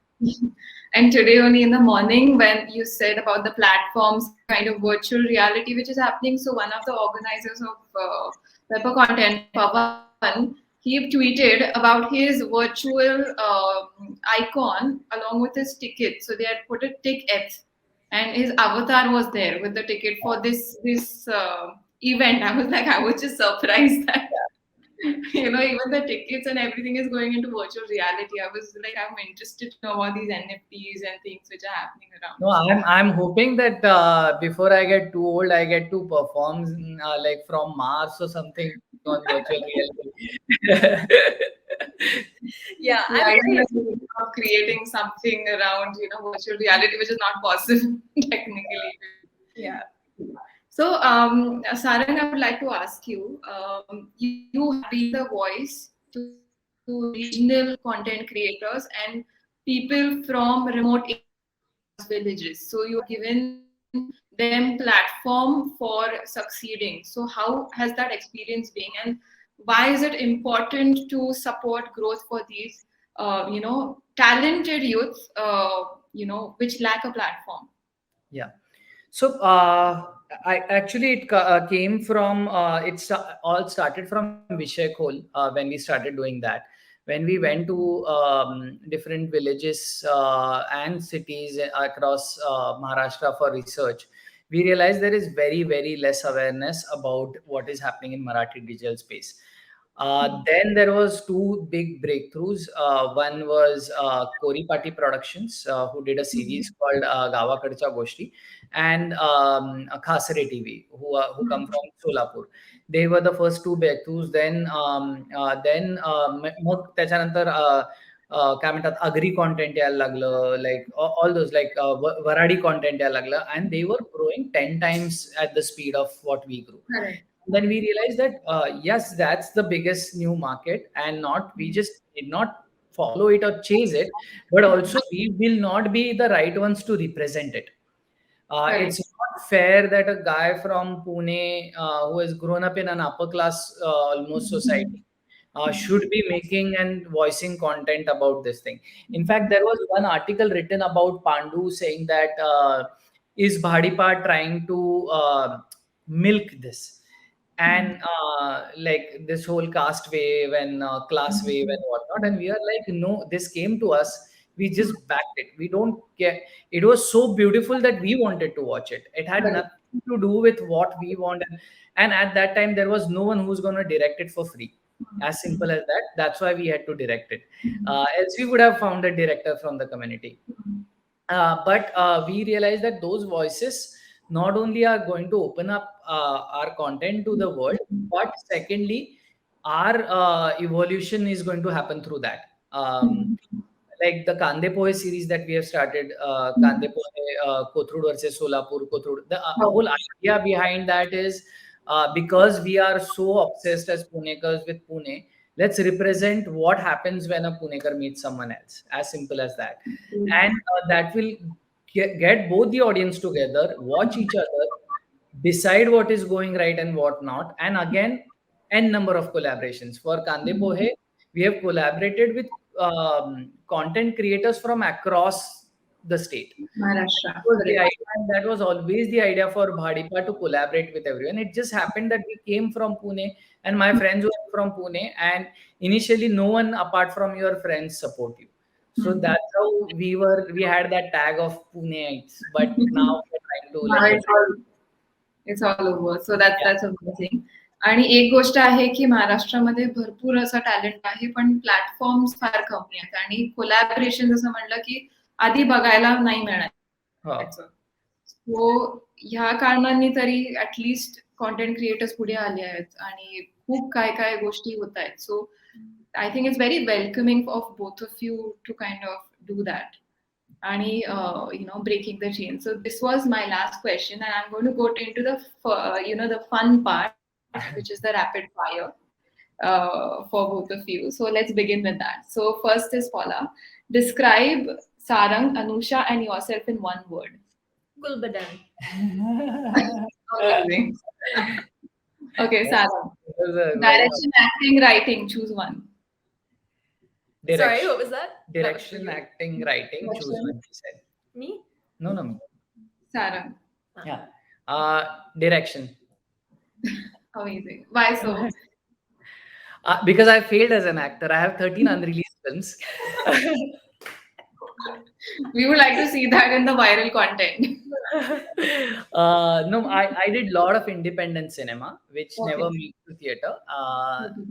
And today only in the morning when you said about the platforms, kind of virtual reality which is happening, so one of the organizers of BhaDiPa Content, Pawan, he tweeted about his virtual icon along with his ticket. So they had put a ticket and his avatar was there with the ticket for this event. I was like, I was just surprised that even the tickets and everything is going into virtual reality. I was like, I'm interested to know about these NFTs and things which are happening around. No, I'm hoping that before I get too old, I get to perform like from Mars or something on virtual reality. Yeah, I'm creating something around virtual reality, which is not possible technically. Yeah. So, Sarang, I would like to ask you, you have been the voice to regional content creators and people from remote villages. So you have given them platform for succeeding. So how has that experience been, and why is it important to support growth for these, talented youths, which lack a platform? Yeah. So it came from all started from Vishay Khol when we started doing that. When we went to different villages and cities across Maharashtra for research, we realized there is very, very less awareness about what is happening in Marathi digital space. Then there was two big breakthroughs. One was Kori Pati Productions, who did a series called Gavakadcha Goshti, and Khasare TV, who come from Solapur. They were the first two breakthroughs. मग त्याच्यानंतर काय म्हणतात agree content यायला लागलं, like all those like Varhadi content यायला लागलं, and they were growing 10 times at the speed of what we grew. Correct. Then we realized that yes, that's the biggest new market, and we just did not follow it or chase it, but also we will not be the right ones to represent it. It's not fair that a guy from Pune who has grown up in an upper class almost society should be making and voicing content about this thing. In fact, there was one article written about Pandu saying that is BhaDiPa trying to milk this? And like this whole caste wave and class wave and whatnot, and we are like, no, this came to us, we just backed it. We don't care. It was so beautiful that we wanted to watch it. It had nothing to do with what we want, and at that time there was no one who's going to direct it for free. As simple as that. That's why we had to direct it. Else we would have found a director from the community. But we realized that those voices not only are going to open up our content to the world, but secondly, our evolution is going to happen through that. Like the Kande Pohe series that we have started, Kande Pohe, Kothurud versus Solapur, Kothurud. The whole idea behind that is because we are so obsessed as Punekars with Pune, let's represent what happens when a Punekar meets someone else. As simple as that. And that will get both the audience together, watch each other, decide what is going right and what not. And again, n number of collaborations. For Kande Pohe, we have collaborated with content creators from across the state. Maharashtra. That was always the idea for BhaDiPa, to collaborate with everyone. It just happened that we came from Pune and my friends were from Pune, and initially no one apart from your friends support you. So that's how we had that tag of Puneites, but now we're trying to Now let go. it's all over. So that's amazing. आणि एक गोष्ट आहे की महाराष्ट्रामध्ये भरपूर असं talent आहे, पण प्लॅटफॉर्म्स फार कमी आहेत आणि कोलॅबरेशन जसं म्हणलं की आधी बघायला नाही मिळायचं. सो ह्या कारणांनी तरी ऍटलिस्ट कॉन्टेंट क्रिएटर्स पुढे आले आहेत आणि खूप काय काय गोष्टी होत आहेत. सो I think it's very welcoming of both of you to kind of do that. And breaking the chain. So this was my last question, and I'm going to go into the the fun part, which is the rapid fire for both of you. So let's begin with that. So first is Paula. Describe Sarang, Anusha, and yourself in one word. Gulbadan. Amazing. Okay, Sarang. Direction, acting, writing. Choose one. Sorry, what was that? Direction, acting, writing. Choose one, she said. Me? No. Sarang. Yeah. Direction. Amazing. Why so? Because I failed as an actor. I have 13 unreleased films. We would like to see that in the viral content. No, I did a lot of independent cinema, which never made to theater.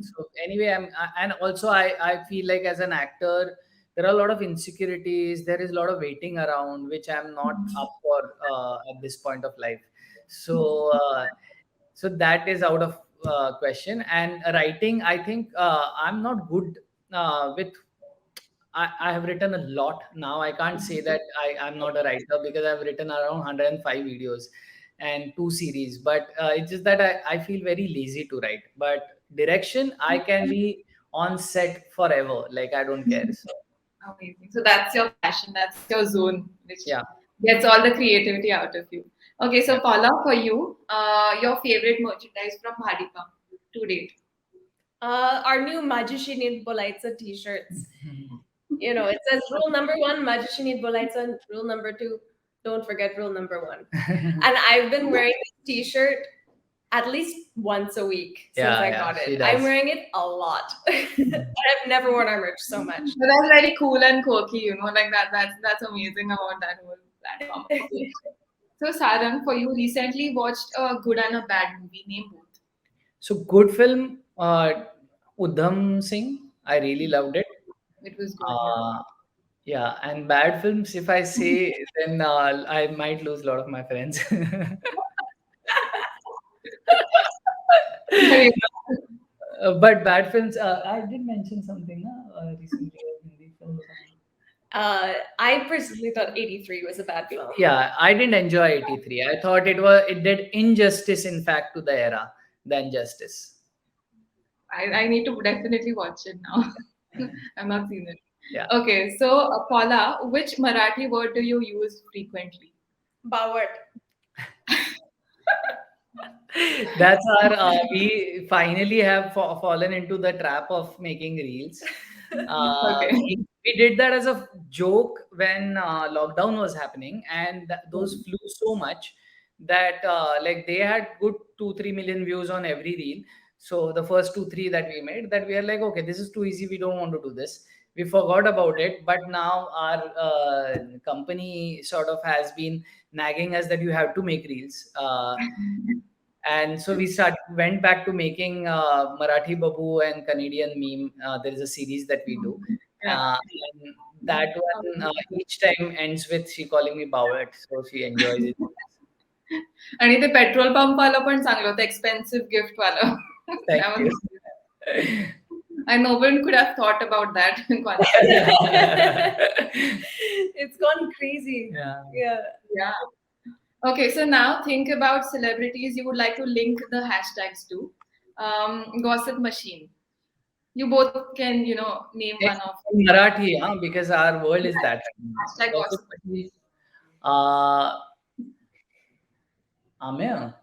So anyway, and also I feel like as an actor, there are a lot of insecurities. There is a lot of waiting around, which I'm not up for at this point of life. So that is out of question. And writing, I think I'm not good with. I have written a lot now. I can't say that I'm not a writer because I've written around 105 videos and 2 series. But it's just that I feel very lazy to write. But direction, I can be on set forever. Like, I don't care. So. Amazing. So that's your passion. That's your zone, which gets all the creativity out of you. Okay, so Paula, for you, your favorite merchandise from BhaDiPa to date? Our new Majushinit Bolaitsa t-shirts. You know, it says rule number 1, Majushinit Bolaitsa, rule number 2, don't forget rule number 1. And I've been wearing this t-shirt at least once a week since I got it. I'm wearing it a lot. I've never worn our merch so much. But that's very cool and quirky, you know, like that's amazing about that whole platform. Okay. So Sarang, for you, recently watched a good and a bad movie. Name both. So good film, Udham Singh. I really loved it. It was good. Yeah, and bad films, if I say, then I might lose a lot of my friends. But bad films, I did mention something recently. Hindi film. I personally thought 83 was a bad film. Yeah, I didn't enjoy 83. I thought it did injustice, in fact, to the era than justice. I need to definitely watch it now. I've not seen it. Yeah. Okay, so Paula, which Marathi word do you use frequently? Bawat. That's our. We finally have fallen into the trap of making reels. We did that as a joke when lockdown was happening, and those flew so much that like they had good 2-3 million views on every reel. So the first 2-3 that we made, that we are like, okay, this is too easy. We don't want to do this. We forgot about it, but now our company sort of has been nagging us that you have to make reels. And so we went back to making Marathi Babu and Canadian meme. There is a series that we do. And that one each time ends with she calling me Bowet, so she enjoys it. आणि ते petrol pump वाला पण चांगलं होतं, expensive gift वाला. And no one could have thought about that concept. It's gone crazy. Yeah. Okay, so now think about celebrities you would like to link the hashtags to. Gossip machine. You both can, name one of Marathi, because our world is that. Hashtag gossip machine. Ameya.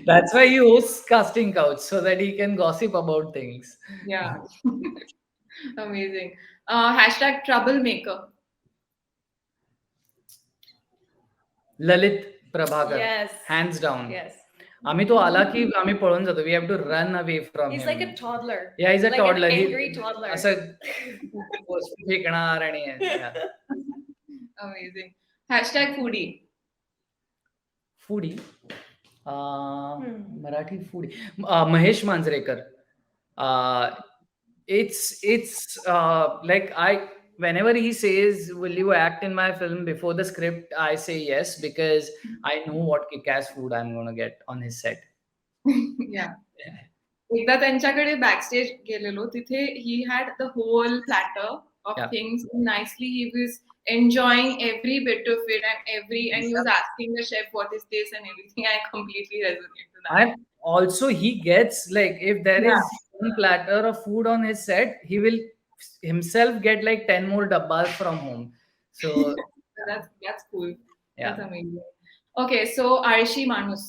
That's why he hosts Casting Couch, so that he can gossip about things. Yeah. Amazing. Hashtag troublemaker. Lalit Prabhakar. Yes. Hands down. Yes. आम्ही तो आला की आम्ही पळून जातो. We have to run away from He's him. like a toddler. Yeah, he's a Like toddler. an angry toddler. असं फेकणार आणि yeah. Amazing. Hashtag foodie. Foodie. Marathi foodie. Mahesh Manjrekar. It's like whenever he says, "Will you act in my film?" before the script, I say yes because I know what kick-ass food I'm gonna get on his set. Yeah. एकदा त्यांच्याकडे backstage गेलेलो तिथे he had the whole platter of Yeah. things nicely. He was enjoying every bit of it and he was asking the chef what is this and everything. I completely resonate to that. And also he gets like if there Yeah. is one platter of food on his set, he will himself get like 10 more dabbas from home. So that's cool. Yeah. That's amazing. Okay, so Arshi Manus.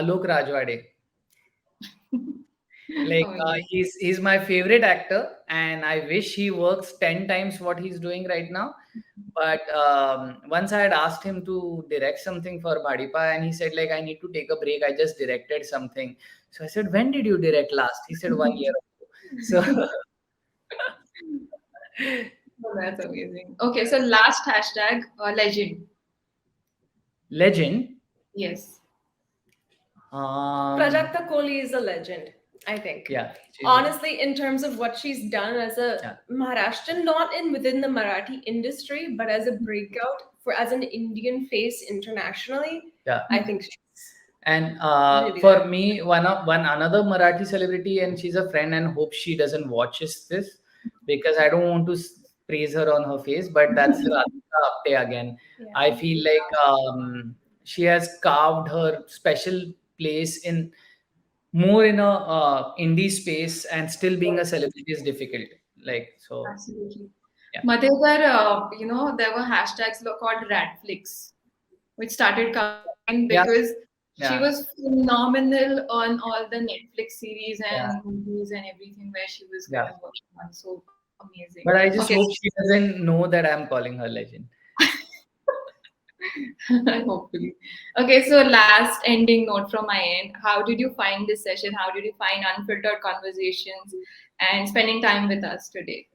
Alok Rajwade. Like Amazing. he's my favorite actor, and I wish he works 10 times what he's doing right now. But once I had asked him to direct something for BhaDiPa, and he said like I need to take a break. I just directed something. So I said, when did you direct last? He said 1 year ago. So Oh, that's amazing. Okay, so last hashtag legend. legend. Yes. Prajakta Kohli is a legend, I think. Yeah. Honestly, in terms of what she's done as a Maharashtrian, not within the Marathi industry, but as a breakout as an Indian face internationally, Yeah. I think she's And really for that. me, another Marathi celebrity, and she's a friend, and hope she doesn't watches this because I don't want to praise her on her face. But that's Radhika Apte again. Yeah. I feel like she has carved her special place in more in a indie space, and still being a celebrity is difficult. Like so. Absolutely. Yeah. Madhukar, there were hashtags called Radflix, which started coming because she was phenomenal on all the Netflix series and movies and everything where she was kind of working on. So amazing. But I just hope she doesn't know that I'm calling her legend. Hopefully. Okay, so last ending note from my end. How did you find this session? How did you find Unfiltered Conversations and spending time with us today?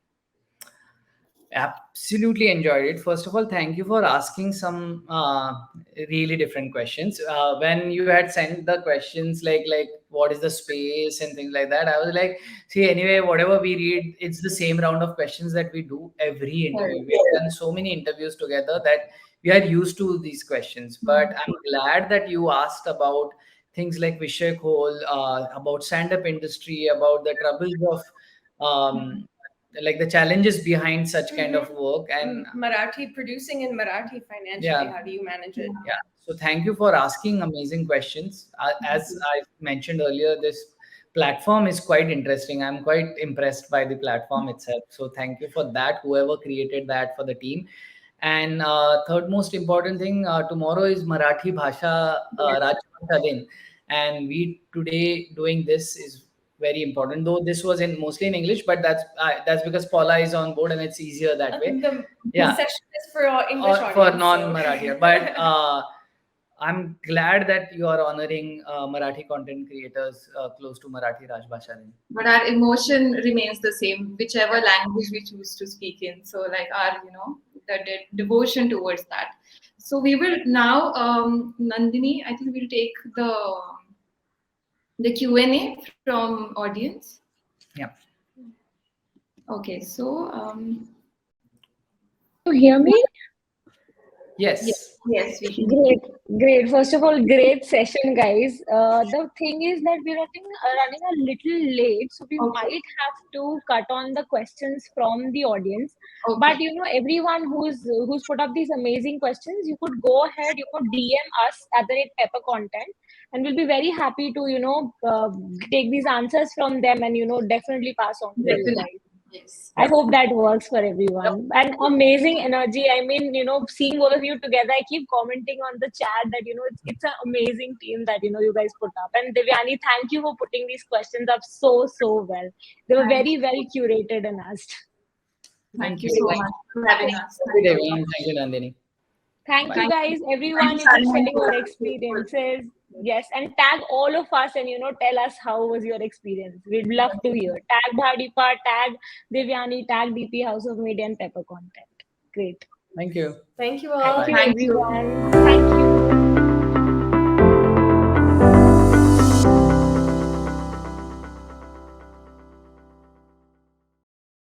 Absolutely enjoyed it. First of all, thank you for asking some really different questions. When you had sent the questions like what is the space and things like that, I was like, see, anyway, whatever we read, it's the same round of questions that we do every interview. We have done so many interviews together that we are used to these questions. But I'm glad that you asked about things like Vishay Khol, about stand-up industry, about the troubles of like the challenges behind such kind of work, and Marathi producing in Marathi financially, how do you manage it? Yeah. So thank you for asking amazing questions. As I mentioned earlier, this platform is quite interesting. I'm quite impressed by the platform itself. So thank you for that, whoever created that for the team. And third most important thing, tomorrow is Marathi Bhasha Rajbhasha Din, and we today doing this is very important. Though this was mostly in English, but that's because Paula is on board and it's easier that way. The session is for English audience, for non-Marathi, but I'm glad that you are honoring Marathi content creators close to Marathi Rajbhasha Din. But our emotion remains the same, whichever language we choose to speak in. So like our, the devotion towards that. So we will now, Nandini, I think we'll take the Q&A from audience. Yeah. Okay, so you hear me? Yes. Yes, we can. Great. First of all, great session, guys. The thing is that we're running a little late, so we might have to cut on the questions from the audience. Okay. But everyone who's put up these amazing questions, you could go ahead, you could DM us at the Pepper Content, and we'll be very happy to take these answers from them and definitely pass on to you guys. Yes. I hope that works for everyone. And amazing energy. I mean, seeing all of you together, I keep commenting on the chat that, it's an amazing team that, you guys put up. And Devyani, thank you for putting these questions up so well. They were very well curated and asked. Thank you so much for having us. Thank you, Devyani. Thank you, Nandini. Thank you Bye. guys, everyone, for sharing your experiences. Yes, and tag all of us and tell us how was your experience. We'd love to hear. Tag BhaDiPa, tag Devyani, tag DP House of Media and Pepper Content. Great. Thank you. Thank you Thank all. you, Bye. Thank you. everyone. Thank you.